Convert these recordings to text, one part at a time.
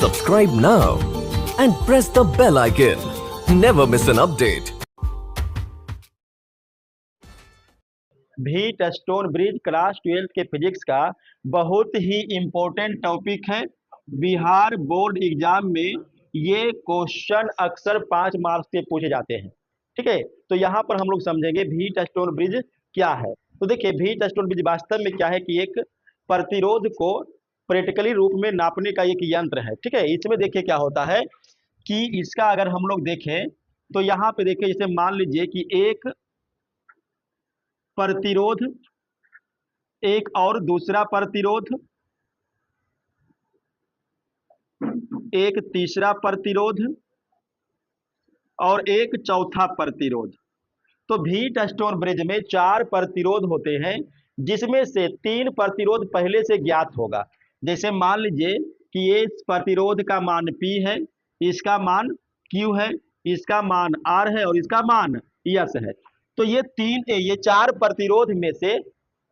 Subscribe now and press the bell icon. Never miss an update. Wheat stone bridge class 12 के physics का बहुत ही important topic है। Bihar board exam में ये question अक्सर 5 मार्क्स के पूछे जाते हैं। ठीक है, तो यहाँ पर हम लोग समझेंगे व्हीट स्टोन ब्रिज क्या है। तो देखिए, व्हीट स्टोन ब्रिज वास्तव में क्या है कि एक प्रतिरोध को प्रैक्टिकली रूप में नापने का एक यंत्र है। ठीक है, इसमें देखिए क्या होता है कि इसका अगर हम लोग देखें तो यहाँ पे देखिए, जैसे मान लीजिए कि एक प्रतिरोध, एक और दूसरा प्रतिरोध, एक तीसरा प्रतिरोध और एक चौथा प्रतिरोध। तो व्हीट स्टोन ब्रिज में 4 प्रतिरोध होते हैं, जिसमें से 3 प्रतिरोध पहले से ज्ञात होगा। जैसे मान लीजिए कि ये प्रतिरोध का मान P है, इसका मान Q है, इसका मान R है और इसका मान S है। तो ये 4 प्रतिरोध में से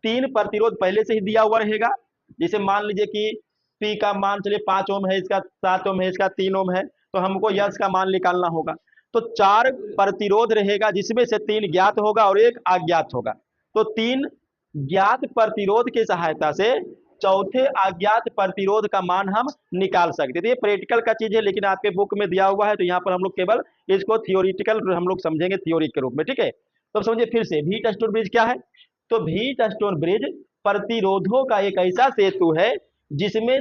3 प्रतिरोध पहले से ही दिया हुआ रहेगा। जैसे मान लीजिए कि P का मान चलिए 5 ओम है, इसका 7 ओम है, इसका 3 ओम है, तो हमको S का मान निकालना होगा। तो 4 प्रतिरोध रहेगा, जिसमें से 3 ज्ञात होगा और 1 अज्ञात होगा। तो 3 ज्ञात प्रतिरोध की सहायता से चौथे अज्ञात प्रतिरोध का मान हम निकाल सकते थे। ये प्रैक्टिकल का चीज है, लेकिन आपके बुक में दिया हुआ है, तो यहाँ पर हम लोग केवल इसको थियोरिटिकल हम लोग समझेंगे, थ्योरी के रूप में। ठीक है, तो समझिए फिर से व्हीट स्टोन ब्रिज क्या है। तो व्हीट स्टोन ब्रिज प्रतिरोधों का एक ऐसा सेतु है जिसमें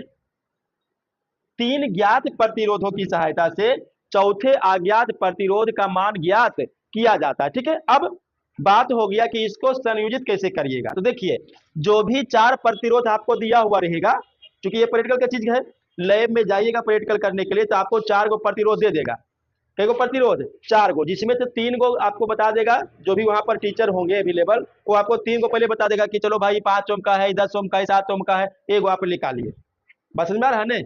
3 ज्ञात प्रतिरोधों की सहायता से चौथे अज्ञात प्रतिरोध का मान ज्ञात किया जाता है। ठीक है, अब बात हो गया कि इसको संयोजित कैसे करिएगा। तो देखिए, जो भी 4 प्रतिरोध आपको दिया हुआ रहेगा, क्योंकि ये प्रैक्टिकल का चीज है, लैब में जाइएगा प्रैक्टिकल करने के लिए तो आपको 4 गो प्रतिरोध दे देगा। कई गो प्रतिरोध? 4 गो, जिसमें से 3 गो आपको बता देगा। जो भी वहां पर टीचर होंगे अवेलेबल, वो आपको 3 गो पहले बता देगा कि चलो भाई 5 ओम का है, 10 ओम का है, 7 ओम का है, एक गो आप निकालिए। बस समझ में आ रहा है ना?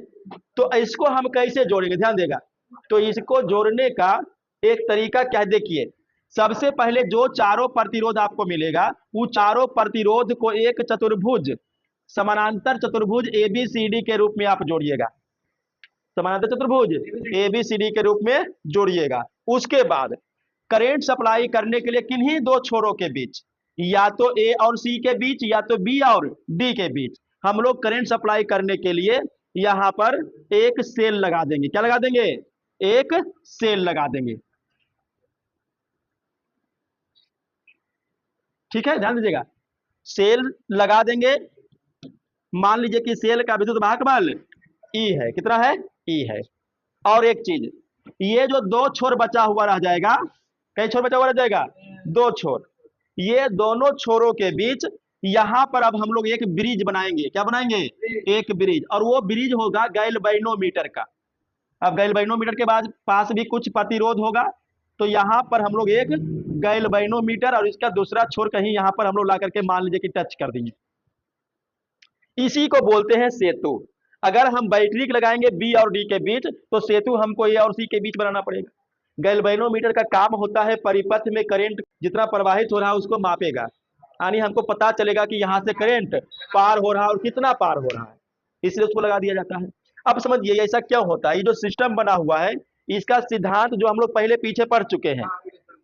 तो इसको हम कैसे जोड़ेंगे, ध्यान देगा। तो इसको जोड़ने का एक तरीका क्या है, देखिए। सबसे पहले जो चारों प्रतिरोध आपको मिलेगा, वो चारों प्रतिरोध को एक चतुर्भुज, समानांतर चतुर्भुज ABCD के रूप में आप जोड़िएगा। समानांतर चतुर्भुज ABCD के रूप में जोड़िएगा। उसके बाद करंट सप्लाई करने के लिए किन्हीं 2 छोरों के बीच, या तो A और C के बीच या तो B और D के बीच, हम लोग करंट सप्लाई करने के लिए यहां पर एक सेल लगा देंगे। क्या लगा देंगे? एक सेल लगा देंगे। ठीक है, ध्यान दीजिएगा, सेल लगा देंगे। मान लीजिए कि सेल का विद्युत वाहक बल E है। कितना है? E है। और एक चीज, ये जो 2 छोर बचा हुआ रह जाएगा, कई छोर बचा हुआ रह जाएगा? 2 छोर। ये दोनों छोरों के बीच यहां पर अब हम लोग एक ब्रिज बनाएंगे। क्या बनाएंगे? एक ब्रिज। और वो ब्रिज होगा गैल्वेनोमीटर का। अब गैल्वेनोमीटर के बाद पास भी कुछ प्रतिरोध होगा, तो यहां पर हम लोग एक गैल्वेनोमीटर और इसका दूसरा छोर कहीं यहां पर हम लोग ला करके मान लीजिए कि टच कर देंगे। इसी को बोलते हैं सेतु। अगर हम बैटरी लगाएंगे B और D के बीच, तो सेतु हमको A और C के बीच बनाना पड़ेगा। गैल्वेनोमीटर का काम होता है परिपथ में करंट जितना प्रवाहित हो रहा है उसको मापेगा, यानी हमको पता चलेगा कि यहाँ से करंट पार हो रहा है और कितना पार हो रहा है, इसलिए उसको लगा दिया जाता है। अब समझिए ऐसा क्यों होता है। ये जो सिस्टम बना हुआ है, इसका सिद्धांत जो हम लोग पहले पीछे पढ़ चुके हैं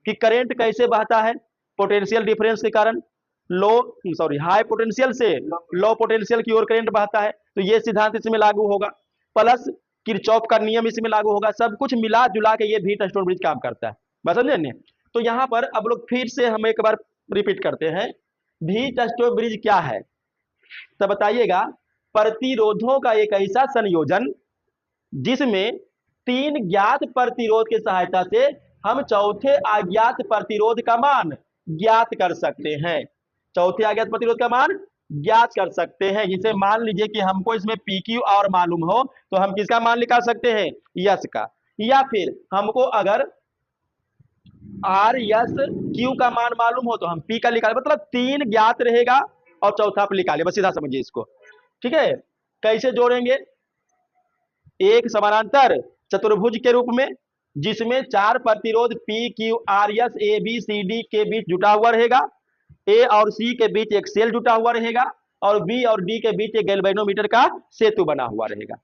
कि करंट कैसे बहता है। पोटेंशियल डिफरेंस के कारण हाई पोटेंशियल से लो पोटेंशियल की ओर करंट बहता है, तो ये सिद्धांत इसमें लागू होगा, प्लस किरचॉफ का नियम इसमें लागू होगा। सब कुछ मिला जुला के ये व्हीट स्टोन ब्रिज काम करता है। बस समझे? तो यहाँ पर अब लोग फिर से हम एक बार रिपीट करते हैं, व्हीट स्टोन ब्रिज क्या है। तो बताइएगा, प्रतिरोधों का एक ऐसा संयोजन जिसमें 3 ज्ञात प्रतिरोध की सहायता से हम चौथे अज्ञात प्रतिरोध का मान ज्ञात कर सकते हैं। चौथे अज्ञात प्रतिरोध का मान ज्ञात कर सकते हैं। जिसे मान लीजिए कि हमको इसमें PQ और मालूम हो, तो हम किसका मान निकाल सकते हैं? S का। या फिर हमको अगर RSQ का मान मालूम हो तो हम P का निकाल, मतलब 3 ज्ञात रहेगा और चौथा आप निकालिए। बस सीधा समझिए इसको। ठीक है, कैसे जोड़ेंगे? एक समानांतर चतुर्भुज के रूप में, जिसमें 4 प्रतिरोध PQRS ABCD के बीच जुटा हुआ रहेगा, A और C के बीच एक सेल जुटा हुआ रहेगा और B और D के बीच एक गैल्वेनोमीटर का सेतु बना हुआ रहेगा।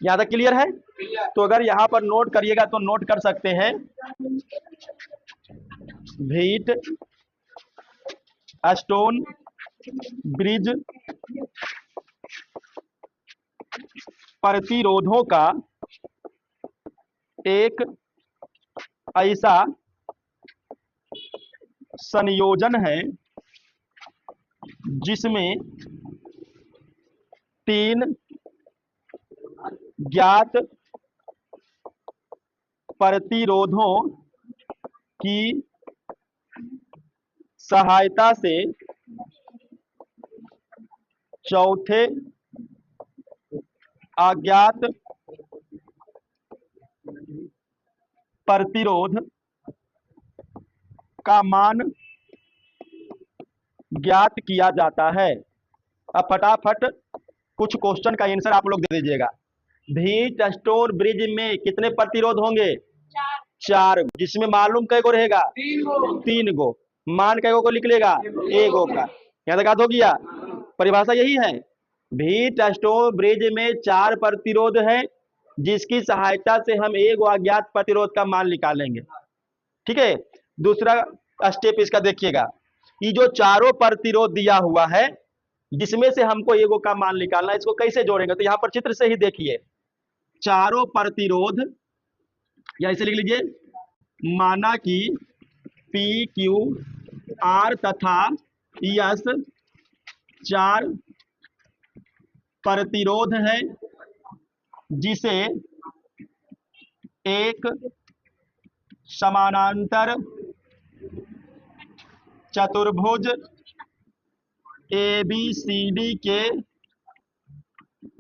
यहाँ तक क्लियर है? तो अगर यहाँ पर नोट करिएगा तो नोट कर सकते हैं, व्हीट स्टोन ब्रिज प्रतिरोधों का एक ऐसा संयोजन है जिसमें 3 ज्ञात प्रतिरोधों की सहायता से चौथे अज्ञात प्रतिरोध का मान ज्ञात किया जाता है। अब फटाफट कुछ क्वेश्चन का आंसर आप लोग दे दीजिएगा। व्हीट स्टोन ब्रिज में कितने प्रतिरोध होंगे? 4, जिसमें मालूम कै गो रहेगा? 3 गो। मान कै गो को निकलेगा? 1 गो का। यहाँ तक याद हो गया? परिभाषा यही है, व्हीट स्टोन ब्रिज में 4 प्रतिरोध है जिसकी सहायता से हम 1 गो अज्ञात प्रतिरोध का मान निकालेंगे। ठीक है, दूसरा स्टेप इसका देखिएगा, ये जो चारों प्रतिरोध दिया हुआ है जिसमें से हमको 1 गो का मान निकालना है, इसको कैसे जोड़ेंगे? तो यहाँ पर चित्र से ही देखिए, चारों प्रतिरोध या इसे लिख लीजिए, माना कि पी क्यू आर तथा एस 4 प्रतिरोध है जिसे एक समानांतर चतुर्भुज ABCD के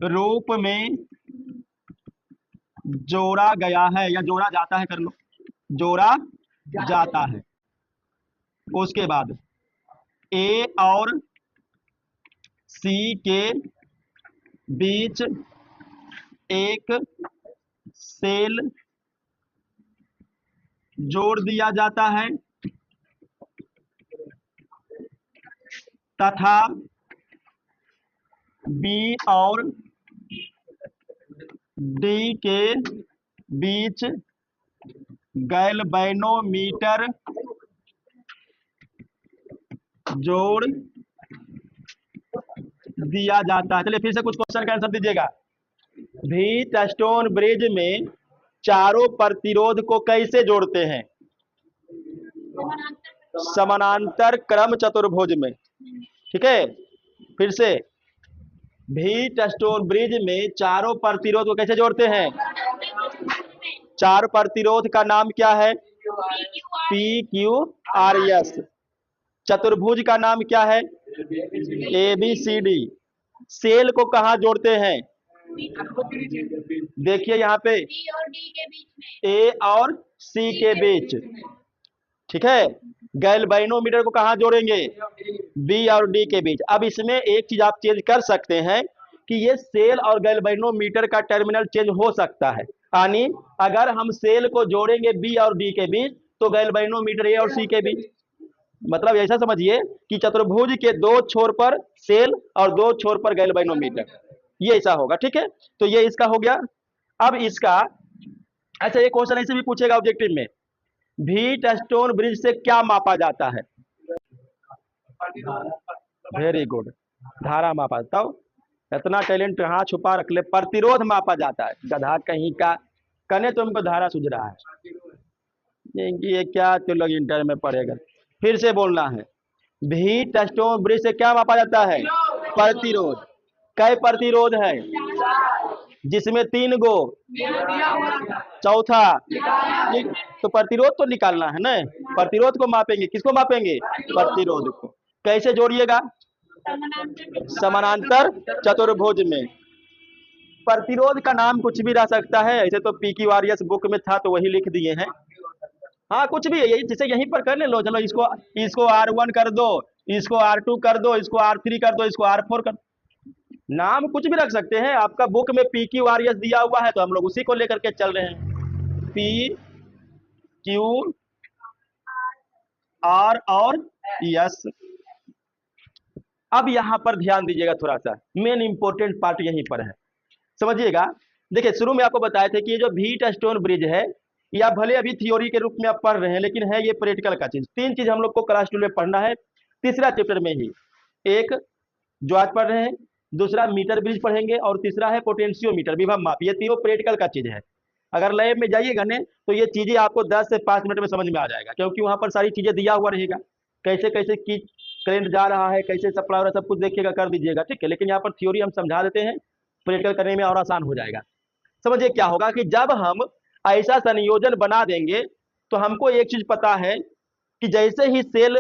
रूप में जोड़ा गया है, या जोड़ा जाता है, कर लो, जोड़ा जाता है। उसके बाद A और C के बीच एक सेल जोड़ दिया जाता है तथा B और D के बीच गैल्वेनोमीटर जोड़ दिया जाता है। चलिए फिर से कुछ क्वेश्चन का आंसर दीजिएगा। व्हीट स्टोन ब्रिज में चारों प्रतिरोध को कैसे जोड़ते हैं? समानांतर क्रम चतुर्भुज में। ठीक है, फिर से, व्हीट स्टोन ब्रिज में चारों प्रतिरोध को कैसे जोड़ते हैं? 4 प्रतिरोध का नाम क्या है? PQRS। चतुर्भुज का नाम क्या है? ABCD। सेल को कहाँ जोड़ते हैं? देखिए यहाँ पे A और C के बीच। ठीक है, गैल्वेनोमीटर को कहाँ जोड़ेंगे? B और D के बीच। अब इसमें एक चीज आप चेंज कर सकते हैं कि ये सेल और गैल्वेनोमीटर का टर्मिनल चेंज हो सकता है, यानी अगर हम सेल को जोड़ेंगे B और D के बीच तो गैल्वेनोमीटर A और C के बीच। मतलब ऐसा समझिए कि चतुर्भुज के 2 छोर पर सेल और 2 छोर पर गैल्वेनोमीटर, ये ऐसा होगा। ठीक है, तो ये इसका हो गया। अब इसका, अच्छा, एक क्वेश्चन ऐसे भी पूछेगा ऑब्जेक्टिव में, व्हीट स्टोन ब्रिज से क्या मापा जाता है? वेरी गुड, धारा मापा। तब इतना टैलेंट कहाँ छुपा रख ले, प्रतिरोध मापा जाता है। गधा कहीं का, कने तुमको धारा सूझ रहा है, ये क्या तो लोग इंटर में पढ़ेगा। फिर से बोलना है, व्हीट स्टोन ब्रिज से क्या मापा जाता है? प्रतिरोध। कई प्रतिरोध है? जिसमें 3 गो, चौथा, तो प्रतिरोध तो निकालना है ना। प्रतिरोध को मापेंगे, किसको मापेंगे? प्रतिरोध को। कैसे जोड़िएगा? समानांतर चतुर्भुज में। प्रतिरोध का नाम कुछ भी रह सकता है, ऐसे तो PQRS बुक में था तो वही लिख दिए हैं। हाँ, कुछ भी है, यही जिसे यहीं पर कर ले लो। चलो इसको R1 कर दो, इसको R2 कर दो, इसको R3 कर दो, इसको R4 कर दो, नाम कुछ भी रख सकते हैं। आपका बुक में PQRS दिया हुआ है तो हम लोग उसी को लेकर के चल रहे हैं, PQR और S। अब यहां पर ध्यान दीजिएगा, थोड़ा सा मेन इंपॉर्टेंट पार्ट यहीं पर है, समझिएगा। देखिए शुरू में आपको बताए थे कि ये जो व्हीट स्टोन ब्रिज है, या भले अभी थ्योरी के रूप में आप पढ़ रहे हैं, लेकिन है ये प्रैक्टिकल का चीज। तीन चीज हम लोग को क्लास 2 में पढ़ना है, तीसरा चैप्टर में ही। एक जो आज पढ़ रहे हैं, दूसरा मीटर ब्रिज पढ़ेंगे, और तीसरा है पोटेंशियोमीटर, विभव माप। ये तीनों प्रैक्टिकल का चीज है। अगर लैब में जाइएगा ने तो ये चीजें आपको 10 से 5 मिनट में समझ में आ जाएगा, क्योंकि वहां पर सारी चीजें दिया हुआ रहेगा, कैसे कैसे की करंट जा रहा है, कैसे सप्लाई हो रहा है, सब कुछ देखिएगा, कर दीजिएगा, ठीक है। लेकिन यहाँ पर थ्योरी हम समझा देते हैं, प्रैक्टिकल करने में और आसान हो जाएगा। समझिए क्या होगा कि जब हम ऐसा संयोजन बना देंगे तो हमको एक चीज पता है कि जैसे ही सेल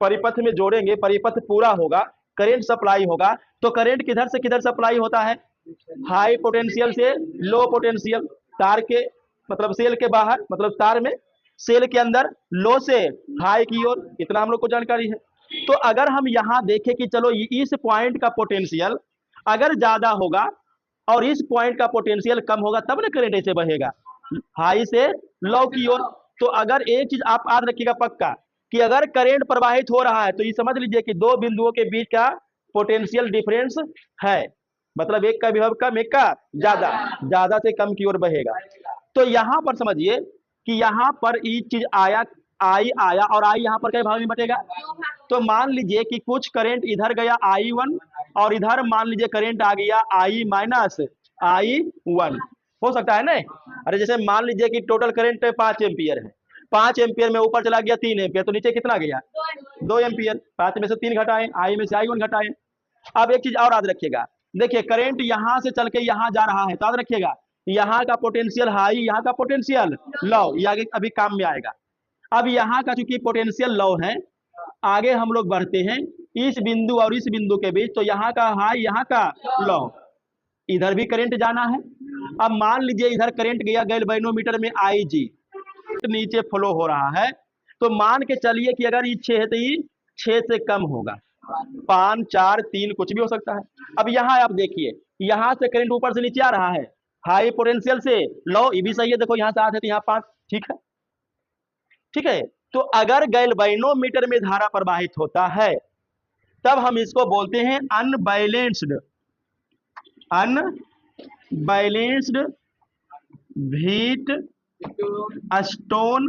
परिपथ में जोड़ेंगे, परिपथ पूरा होगा, करंट सप्लाई होगा, तो करंट किधर से किधर सप्लाई होता है? हाई पोटेंशियल से लो पोटेंशियल, तार के मतलब सेल के बाहर, मतलब तार में, सेल के अंदर लो से हाई की ओर। इतना हम लोग को जानकारी है। तो अगर हम यहाँ देखें कि चलो इस पॉइंट का पोटेंशियल अगर ज्यादा होगा और इस पॉइंट का पोटेंशियल कम होगा, तब ना करंट ऐसे बहेगा हाई से लो की ओर। तो अगर एक चीज आप याद रखिएगा पक्का, कि अगर करंट प्रवाहित हो रहा है तो ये समझ लीजिए कि दो बिंदुओं के बीच का पोटेंशियल डिफरेंस है, मतलब एक का विभव कम, एक का ज्यादा, ज्यादा से कम की ओर बहेगा। तो यहां पर समझिए कि यहां पर ये चीज आया, आई आया, और आई यहां पर कई भाग में बटेगा। तो मान लीजिए कि कुछ करंट इधर गया I1, और इधर मान लीजिए करंट आ गया I माइनस I1, हो सकता है ना। अरे जैसे मान लीजिए कि टोटल करंट 5 एम्पियर है, 5 एम्पियर में ऊपर चला गया 3 एम्पियर, तो नीचे कितना गया? 2 एम्पियर। 5 में से 3 घटाएं, आई में से I1 घटाएं। अब एक चीज और याद रखिएगा, देखिए करंट यहां से चल के यहां जा रहा है, तो याद रखिएगा यहाँ का पोटेंशियल हाई, यहाँ का पोटेंशियल लो, ये आगे अभी काम में आएगा। अब यहाँ का चूंकि पोटेंशियल लो है, आगे हम लोग बढ़ते हैं इस बिंदु और इस बिंदु के बीच, तो यहाँ का हाई, यहाँ का लो, इधर भी करंट जाना है। अब मान लीजिए इधर करंट गया गैल्वेनोमीटर में IG, नीचे फ्लो हो रहा है, तो मान के चलिए कि अगर ये 6 है तो ये 6 से कम होगा, 5, 4, 3 कुछ भी हो सकता है। अब यहाँ आप देखिए, यहाँ से करंट ऊपर से नीचे आ रहा है, हाई पोटेंशियल से लो, ये भी सही है, देखो यहाँ से 8 है तो यहाँ 5, ठीक है, ठीक है। तो अगर गैल्वेनोमीटर में धारा प्रवाहित होता है, तब हम इसको बोलते हैं अनबैलेंस्ड व्हीट स्टोन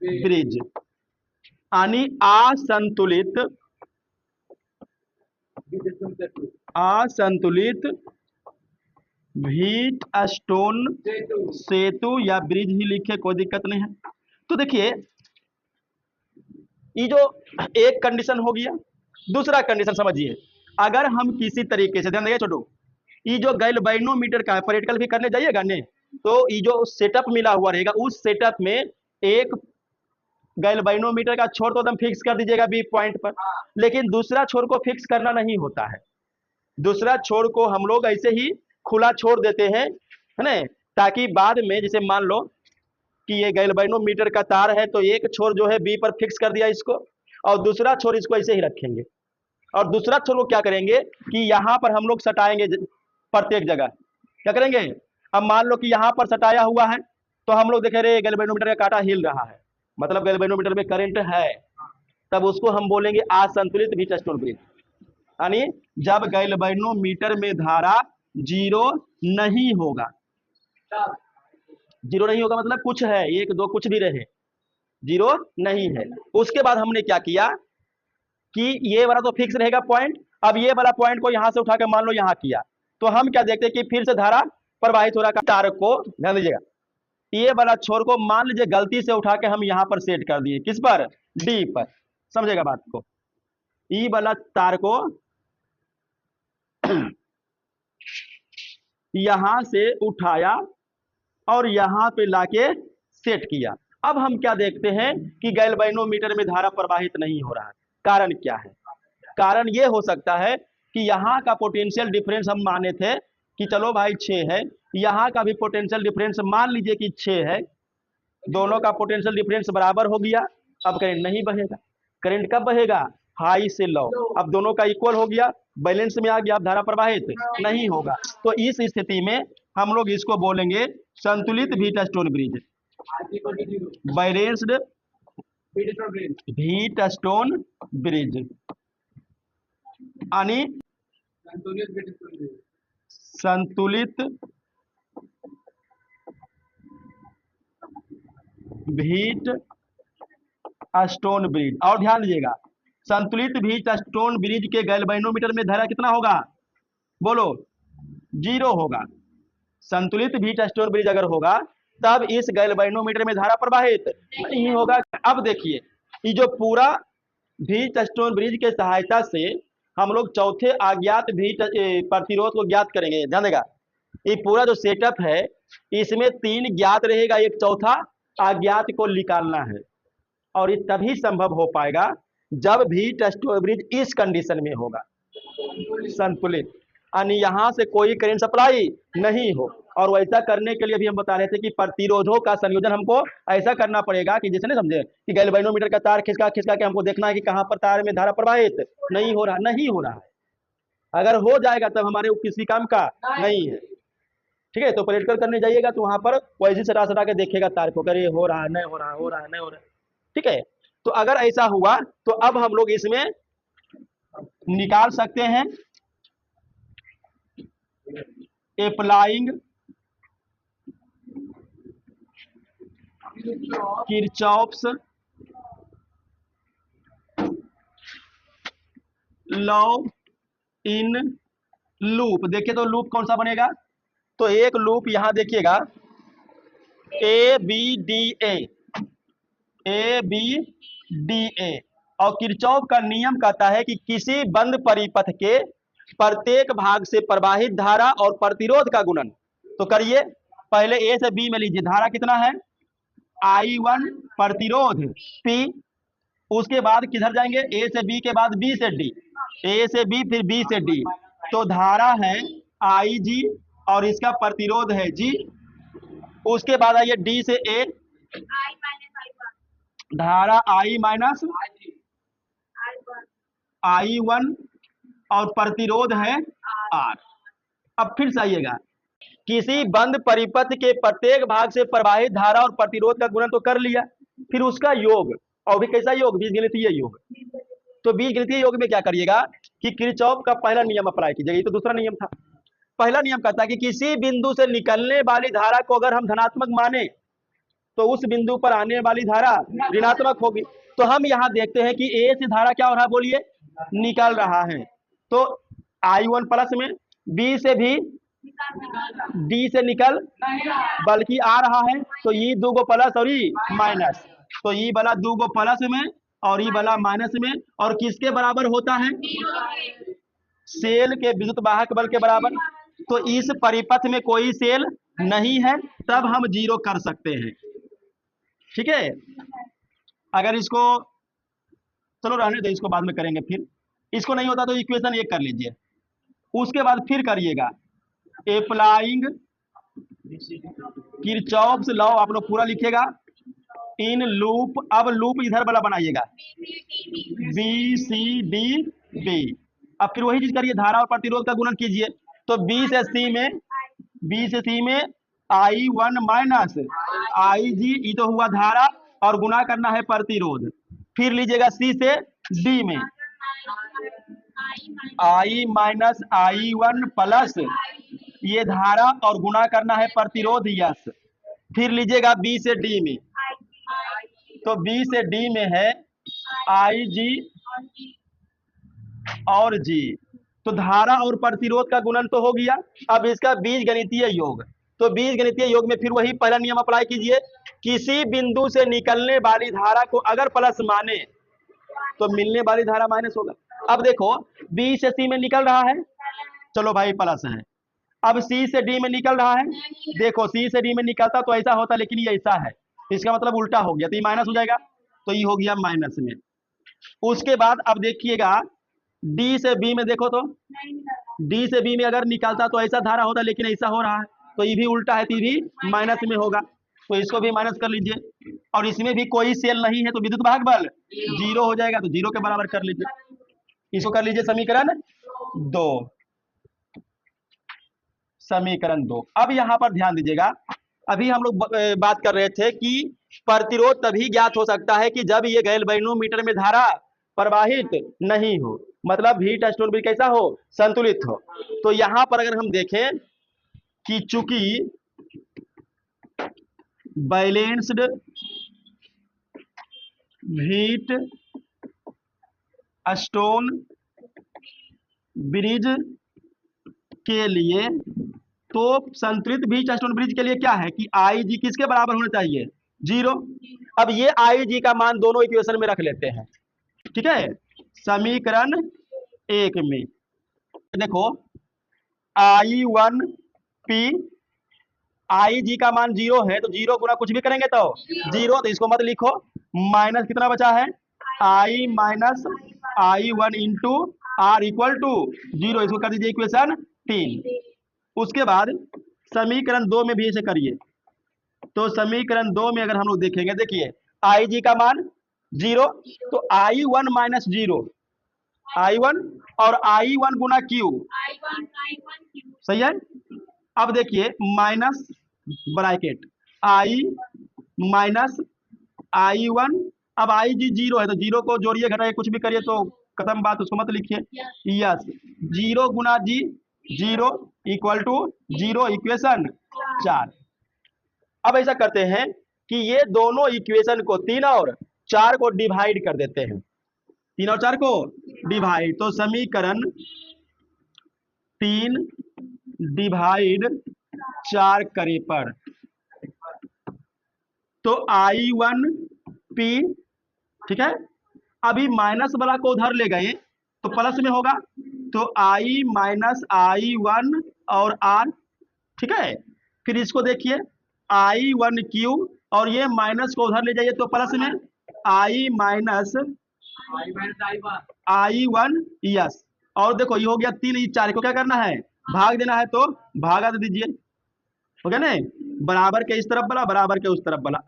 ब्रिज, यानी असंतुलित व्हीट स्टोन सेतु या ब्रिज ही लिखे, कोई दिक्कत नहीं है। तो देखिए ये जो एक कंडीशन हो गया। दूसरा कंडीशन समझिए, अगर हम किसी तरीके से, ध्यान देंगे छोटू, ये जो गैल्वेनोमीटर का प्रैक्टिकल भी करने जाइएगा ने, तो ये जो सेटअप मिला हुआ रहेगा, उस सेटअप में एक गैल्वेनोमीटर का छोर तो एकदम फिक्स कर दीजिएगा बी पॉइंट पर, लेकिन दूसरा छोर को फिक्स करना नहीं होता है। दूसरा छोर को हम लोग ऐसे ही खुला छोड़ देते हैं, है ना, ताकि बाद में जैसे मान लो कि ये गैल्वेनोमीटर का तार है, तो एक छोर जो है बी पर फिक्स कर दिया इसको, और दूसरा छोर इसको ऐसे ही रखेंगे, और दूसरा छोर को क्या करेंगे कि यहाँ पर हम लोग सटाएंगे प्रत्येक जगह। क्या करेंगे? अब मान लो कि यहाँ पर सटाया हुआ है, तो हम लोग देखे रहे गैल्वेनोमीटर का कांटा हिल रहा है, मतलब गैल्वेनोमीटर में करंट है, तब उसको हम बोलेंगे असंतुलित व्हीट स्टोन ब्रिज। यानी जब गैल्वेनोमीटर में धारा जीरो नहीं होगा, जीरो नहीं होगा मतलब कुछ है, 1, 2 कुछ भी रहे, जीरो नहीं है। उसके बाद हमने क्या किया कि ये वाला तो फिक्स रहेगा पॉइंट, अब ये वाला पॉइंट को यहां से उठा के मान लो यहां किया, तो हम क्या देखते हैं कि फिर से धारा प्रवाहित हो रहा है। तार को ध्यान दीजिएगा, ये वाला छोर को मान लीजिए गलती से उठा के हम यहां पर सेट कर दिए, किस पर? डी पर। समझेगा बात को, ई वाला तार को यहां से उठाया और यहां पे लाके सेट किया। अब हम क्या देखते हैं कि गैल्वेनोमीटर में धारा प्रवाहित नहीं हो रहा है। कारण क्या है? कारण ये हो सकता है कि यहाँ का पोटेंशियल डिफरेंस हम माने थे कि चलो भाई 6 है, यहाँ का भी पोटेंशियल डिफरेंस मान लीजिए कि 6 है, दोनों का पोटेंशियल डिफरेंस बराबर हो गया। अब करंट नहीं बहेगा। करंट कब बहेगा? हाई से लो। अब दोनों का इक्वल हो गया, बैलेंस में आ गया, अब धारा प्रवाहित नहीं होगा। तो इस स्थिति में हम लोग इसको बोलेंगे संतुलित wheat stone bridge, balanced wheat stone bridge, यानी संतुलित व्हीट स्टोन ब्रिज। और ध्यान दीजिएगा, संतुलित व्हीट स्टोन ब्रिज के गैल्वेनोमीटर में धारा कितना होगा, बोलो, 0 होगा। संतुलित व्हीट स्टोन ब्रिज अगर होगा तब इस गैल्वेनोमीटर में धारा प्रवाहित नहीं होगा। अब देखिए, ये जो पूरा व्हीट स्टोन ब्रिज के सहायता से हम लोग चौथे अज्ञात व्हीट प्रतिरोध को ज्ञात करेंगे। ध्यान देगा, ये पूरा जो सेटअप है इसमें 3 ज्ञात रहेगा, एक चौथा अज्ञात को निकालना है। और ये तभी संभव हो पाएगा जब व्हीट स्टोन ब्रिज इस कंडीशन में होगा, संतुलित, यानी यहाँ से कोई करंट सप्लाई नहीं हो। और वैसा करने के लिए भी हम बता रहे थे कि प्रतिरोधों का संयोजन हमको ऐसा करना पड़ेगा कि जैसे नहीं समझे कि गैल्वेनोमीटर का तार खिसका खिसका के हमको देखना है कि कहाँ पर तार में धारा प्रवाहित नहीं हो रहा है। अगर हो जाएगा तब हमारे किसी काम का नहीं है। ठीक है, तो प्रैक्टिकल करने जाइएगा तो वहां पर वैसे सटा सटा के देखेगा तार को, करे हो रहा है नहीं हो रहा, हो रहा है नहीं हो रहा। ठीक है, तो अगर ऐसा हुआ तो अब हम लोग इसमें निकाल सकते हैं applying Kirchhoff's law in loop. देखिए तो लूप कौन सा बनेगा, तो एक लूप यहां देखिएगा ए बी डी ए, और किरचॉफ का नियम कहता है कि किसी बंद परिपथ के प्रत्येक भाग से प्रवाहित धारा और प्रतिरोध का गुणन। तो करिए, पहले ए से बी में लीजिए, धारा कितना है I1, प्रतिरोध P, उसके बाद किधर जाएंगे, ए से बी के बाद बी से डी, ए से बी फिर बी से डी, तो धारा है IG और इसका प्रतिरोध है G। उसके बाद आइए डी से ए, धारा I माइनस I1 और प्रतिरोध है R। अब फिर से आइएगा, किसी बंद परिपथ के प्रत्येक भाग से प्रवाहित धारा और प्रतिरोध का गुणन तो कर लिया, फिर उसका योग, और भी कैसा योग, बीजगणितीय योग। तो बीजगणितीय योग में क्या करिएगा कि किरचॉफ का पहला नियम अप्लाई कीजिएगा। ये तो दूसरा नियम था। पहला नियम कहता है कि किसी बिंदु से निकलने वाली धारा को अगर हम धनात्मक माने तो उस बिंदु पर आने वाली धारा ऋणात्मक होगी। तो हम यहाँ देखते हैं कि ए से धारा क्या हो रहा है, बोलिए, निकल रहा है। तो I1 प्लस में, बी से भी डी से निकल बल्कि आ रहा है, तो ये 2 गो प्लस और ये माइनस, तो ये वाला 2 गो प्लस में और ये वाला माइनस में, और किसके बराबर होता है, सेल के विद्युत वाहक बल के बराबर। तो इस परिपथ में कोई सेल नहीं है, तब हम 0 कर सकते हैं। ठीक है, अगर इसको चलो रहने दो, इसको बाद में करेंगे। फिर इसको नहीं होता तो इक्वेशन 1 कर लीजिए, उसके बाद फिर करिएगा अप्लाइंग किरचॉफ्स लॉ, आप लोग पूरा लिखेगा इन लूप। अब लूप इधर वाला बनाइएगा बी सी डी बी। अब फिर वही चीज करिए, धारा और प्रतिरोध का गुणन कीजिए। तो बी से सी में I1 माइनस IG, ये तो हुआ धारा, और गुणा करना है प्रतिरोध। फिर लीजिएगा सी से डी में I माइनस I1 प्लस ये धारा और गुणा करना है प्रतिरोध यस। फिर लीजिएगा बी से डी में, तो बी से डी में है IG और G, तो धारा और प्रतिरोध का गुणन तो हो गया। अब इसका बीजगणितीय योग, तो बीजगणितीय योग में फिर वही पहला नियम अप्लाई कीजिए, किसी बिंदु से निकलने वाली धारा को अगर प्लस माने तो मिलने वाली धारा माइनस होगा। अब देखो बी से सी में निकल रहा है, चलो भाई प्लस है। अब सी से डी में निकल रहा है, देखो सी से डी में निकलता तो ऐसा होता, लेकिन ये ऐसा है, इसका मतलब उल्टा हो गया, तो ये माइनस हो जाएगा, तो ये हो गया माइनस में। उसके बाद अब देखिएगा डी से बी में, देखो तो डी से बी में अगर निकलता तो ऐसा धारा होता, लेकिन ऐसा हो रहा है, तो ये भी उल्टा है, तो ये भी माइनस में होगा, तो इसको भी माइनस कर लीजिए। और इसमें भी कोई सेल नहीं है, तो विद्युत भाग बल 0 हो जाएगा, तो 0 के बराबर कर लीजिए। इसको कर लीजिए समीकरण 2, समीकरण 2। अब यहाँ पर ध्यान दीजिएगा, अभी हम लोग बात कर रहे थे कि प्रतिरोध तभी ज्ञात हो सकता है कि जब ये गैल्वेनोमीटर में धारा प्रवाहित नहीं हो, मतलब हीट स्टोन ब्रिज कैसा हो, संतुलित हो। तो यहाँ पर अगर हम देखें कि चूंकि बैलेंस्ड व्हीट स्टोन ब्रिज के लिए, तो संतुलित व्हीट स्टोन ब्रिज के लिए क्या है कि आई जी किसके बराबर होना चाहिए, 0। अब ये आई जी का मान दोनों इक्वेशन में रख लेते हैं, ठीक है। समीकरण 1 में देखो I1 P, आई जी का मान 0 है तो 0 गुना कुछ भी करेंगे तो 0, तो इसको मत लिखो। माइनस कितना बचा है, I minus I1 into R equal to 0, इसको कर दीजिए इक्वेशन 3। उसके बाद समीकरण 2 में भी ऐसे करिए। तो समीकरण 2 में अगर हम लोग देखेंगे, देखिए आई जी का मान 0, तो I1 माइनस 0, I1 और I1 गुना Q, सही है। अब देखिए minus bracket I minus I1, अब आई जी 0 है तो 0 को जोड़िए घटाइए कुछ भी करिए तो खत्म बात, उसको मत लिखिए। यस, 0 गुना जी 0 इक्वल टू 0, इक्वेशन 4। अब ऐसा करते हैं कि ये दोनों इक्वेशन को 3 और 4 को डिवाइड कर देते हैं, 3 और 4 को डिवाइड, तो समीकरण 3 डिवाइड 4 करे पर, तो I1 P, ठीक है। अभी माइनस वाला को उधर ले गए तो प्लस में होगा, तो I माइनस I1 और R, ठीक है। फिर इसको देखिए I1 Q, और ये माइनस को उधर ले जाइए तो प्लस में I माइनस I1, यस। और देखो ये हो गया 3, 4 को क्या करना है, भाग देना है, तो भागा दे दीजिए, हो गया ना। बराबर के इस तरफ वाला, बराबर के उस तरफ वाला,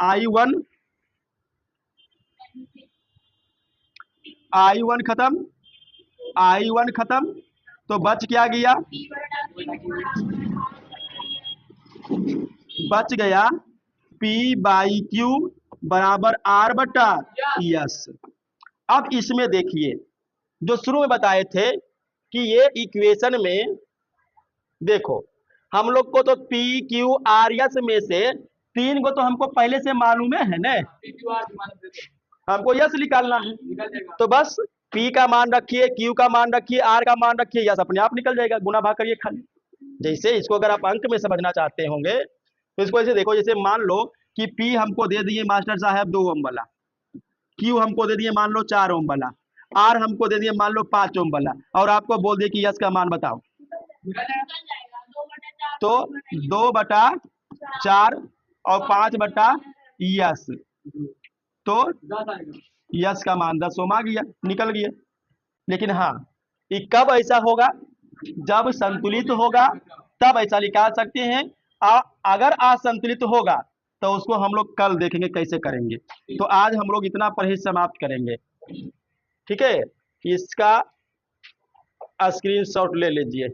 I1 खत्म, I1 खत्म, तो बच क्या गया, बच गया P बाई Q बराबर R बटा यस। अब इसमें देखिए जो शुरू में बताए थे कि ये इक्वेशन में देखो हम लोग को तो P Q R S में से 3 को तो हमको पहले से मालूम है ना, हमको यस निकालना है, तो बस P का मान रखिए, Q का मान रखिए, R का मान रखिए, यस अपने आप निकल जाएगा, गुना भाग करिए खाली। जैसे इसको अगर आप अंक में समझना चाहते होंगे तो इसको ऐसे देखो, जैसे मान लो कि P हमको दे दिए मास्टर साहब 2 ओम वाला, Q हमको दे दिए मान लो 4 ओम वाला, R हमको दे दिए मान लो 5 ओम वाला, और आपको बोल दिए कि यस का मान बताओ, तो 2/4 और 5/, यस, तो यस का मान 10 ओम आ गया, निकल गया। लेकिन हाँ, ये कब ऐसा होगा, जब संतुलित होगा तब ऐसा निकाल सकते हैं। अगर असंतुलित होगा तो उसको हम लोग कल देखेंगे कैसे करेंगे। तो आज हम लोग इतना पर ही समाप्त करेंगे, ठीक है। इसका स्क्रीनशॉट ले लीजिए।